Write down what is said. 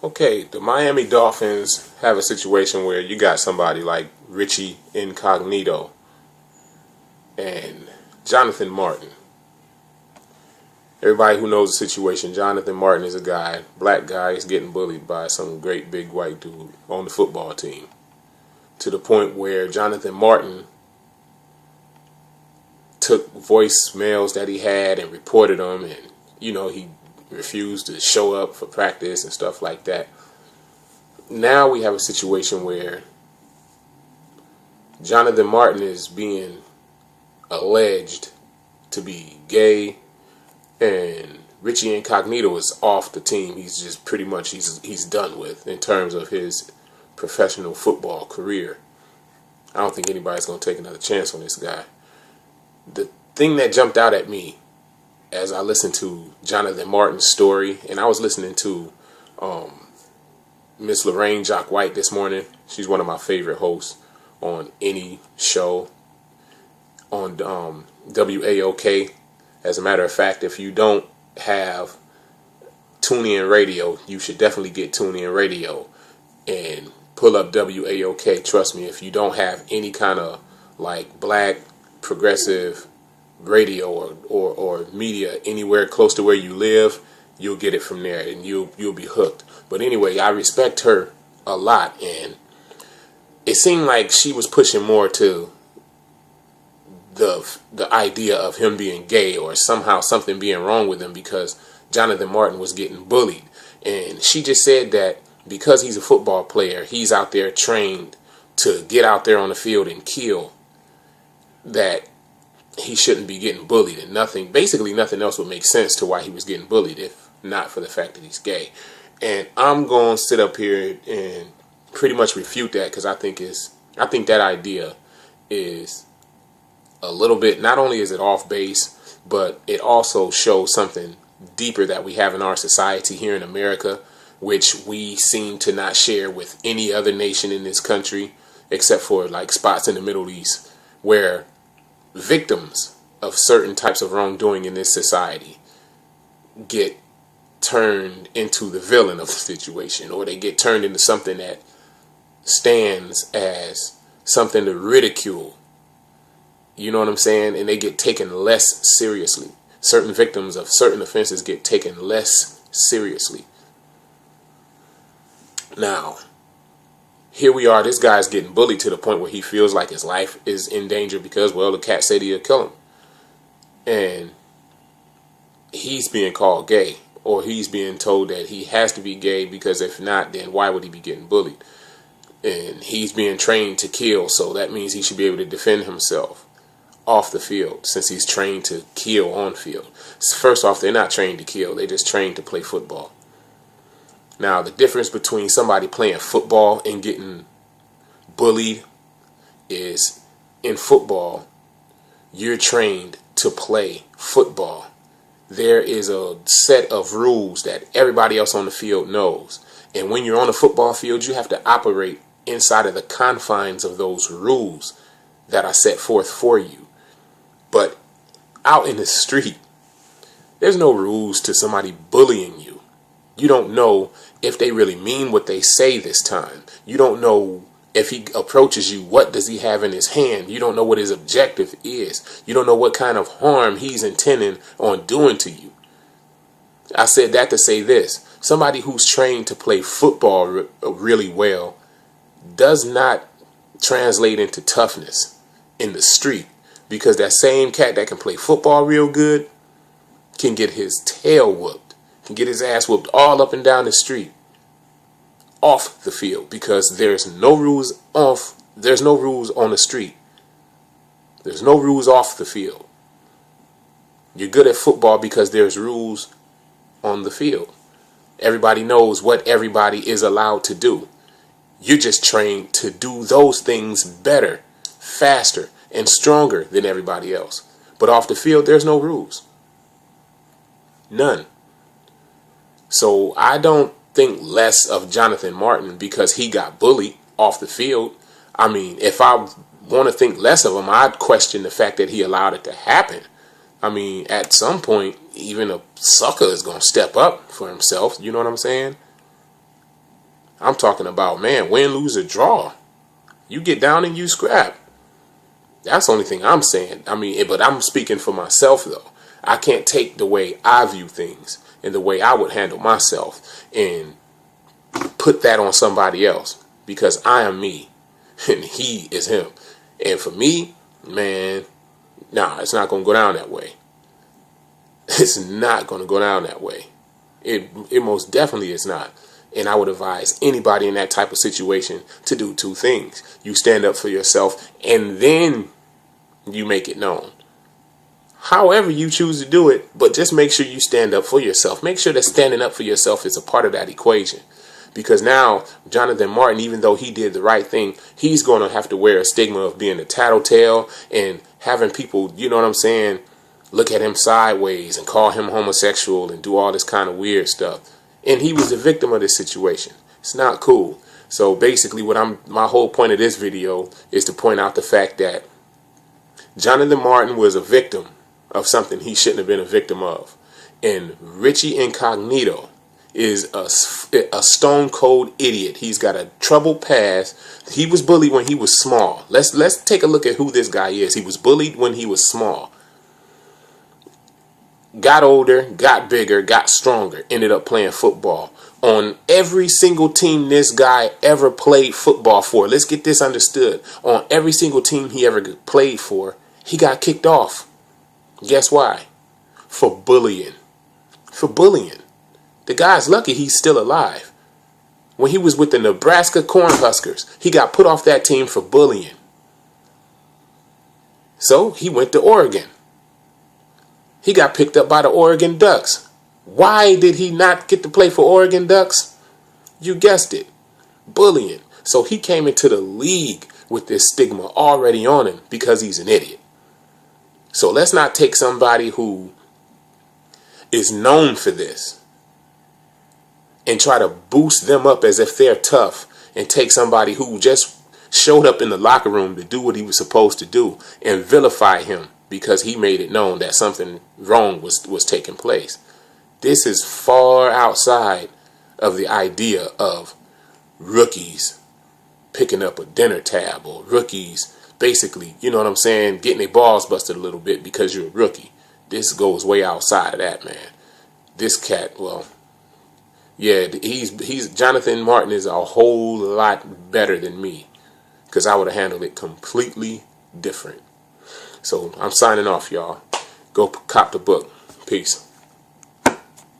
Okay, the Miami Dolphins have a situation where you got somebody like Richie Incognito and Jonathan Martin. Everybody who knows the situation, Jonathan Martin is a guy, black guy, he's getting bullied by some great big white dude on the football team. To the point where Jonathan Martin took voicemails that he had and reported them, and he refused to show up for practice and stuff like that. Now we have a situation where Jonathan Martin is being alleged to be gay, and Richie Incognito is off the team. He's just pretty much he's done with in terms of his professional football career. I don't think anybody's going to take another chance on this guy. The thing that jumped out at me as I listened to Jonathan Martin's story, and I was listening to Miss Lorraine Jock White this morning. She's one of my favorite hosts on any show on WAOK. As a matter of fact, if you don't have TuneIn Radio, you should definitely get TuneIn Radio and pull up WAOK. Trust me, if you don't have any kind of like black progressive radio or media anywhere close to where you live, you'll get it from there and you'll be hooked. But anyway, I respect her a lot, and it seemed like she was pushing more to the idea of him being gay or somehow something being wrong with him because Jonathan Martin was getting bullied. And she just said that because he's a football player, he's out there trained to get out there on the field and kill, that he shouldn't be getting bullied, and basically nothing else would make sense to why he was getting bullied if not for the fact that he's gay. And I'm going to sit up here and pretty much refute that, because I think that idea is a little bit, not only is it off base, but it also shows something deeper that we have in our society here in America, which we seem to not share with any other nation in this country, except for like spots in the Middle East, where victims of certain types of wrongdoing in this society get turned into the villain of the situation, or they get turned into something that stands as something to ridicule. You know what I'm saying? And they get taken less seriously. Certain victims of certain offenses get taken less seriously. Now, here we are, this guy's getting bullied to the point where he feels like his life is in danger because, well, the cat said he'll kill him. And he's being called gay, or he's being told that he has to be gay because if not, then why would he be getting bullied? And he's being trained to kill, so that means he should be able to defend himself off the field since he's trained to kill on field. First off, they're not trained to kill, they're just trained to play football. Now, the difference between somebody playing football and getting bullied is in football, you're trained to play football. There is a set of rules that everybody else on the field knows. And when you're on the football field, you have to operate inside of the confines of those rules that are set forth for you. But out in the street, there's no rules to somebody bullying you. You don't know if they really mean what they say this time. You don't know if he approaches you, what does he have in his hand? You don't know what his objective is. You don't know what kind of harm he's intending on doing to you. I said that to say this. Somebody who's trained to play football really well does not translate into toughness in the street, because that same cat that can play football real good can get his tail whooped, can get his ass whooped all up and down the street, off the field, because there's no rules on the street. There's no rules off the field. You're good at football because there's rules on the field. Everybody knows what everybody is allowed to do. You're just trained to do those things better, faster, and stronger than everybody else. But off the field, there's no rules. None. So I don't think less of Jonathan Martin because he got bullied off the field. I mean, if I want to think less of him, I'd question the fact that he allowed it to happen. I mean, at some point, even a sucker is going to step up for himself. You know what I'm saying? I'm talking about, man, win, lose, or draw. You get down and you scrap. That's the only thing I'm saying. I mean, but I'm speaking for myself, though. I can't take the way I view things and the way I would handle myself and put that on somebody else, because I am me and he is him. And for me, man, nah, it's not going to go down that way. It's not going to go down that way. It most definitely is not. And I would advise anybody in that type of situation to do two things. You stand up for yourself, and then you make it known. However you choose to do it, but just make sure you stand up for yourself. Make sure that standing up for yourself is a part of that equation. Because now, Jonathan Martin, even though he did the right thing, he's going to have to wear a stigma of being a tattletale and having people, you know what I'm saying, look at him sideways and call him homosexual and do all this kind of weird stuff. And he was the victim of this situation. It's not cool. So basically my whole point of this video is to point out the fact that Jonathan Martin was a victim of something he shouldn't have been a victim of. And Richie Incognito is a stone cold idiot. He's got a troubled past. He was bullied when he was small. Let's take a look at who this guy is. He was bullied when he was small. Got older, got bigger, got stronger, ended up playing football. On every single team this guy ever played football for, let's get this understood. On every single team he ever played for, he got kicked off. Guess why? For bullying. For bullying. The guy's lucky he's still alive. When he was with the Nebraska Cornhuskers, he got put off that team for bullying. So he went to Oregon. He got picked up by the Oregon Ducks. Why did he not get to play for Oregon Ducks? You guessed it. Bullying. So he came into the league with this stigma already on him because he's an idiot. So let's not take somebody who is known for this and try to boost them up as if they're tough, and take somebody who just showed up in the locker room to do what he was supposed to do and vilify him because he made it known that something wrong was taking place. This is far outside of the idea of rookies picking up a dinner tab, or rookies basically, you know what I'm saying, getting their balls busted a little bit because you're a rookie. This goes way outside of that, man. This cat, well, yeah, he's Jonathan Martin is a whole lot better than me, because I would have handled it completely different. So I'm signing off, y'all. Go cop the book. Peace.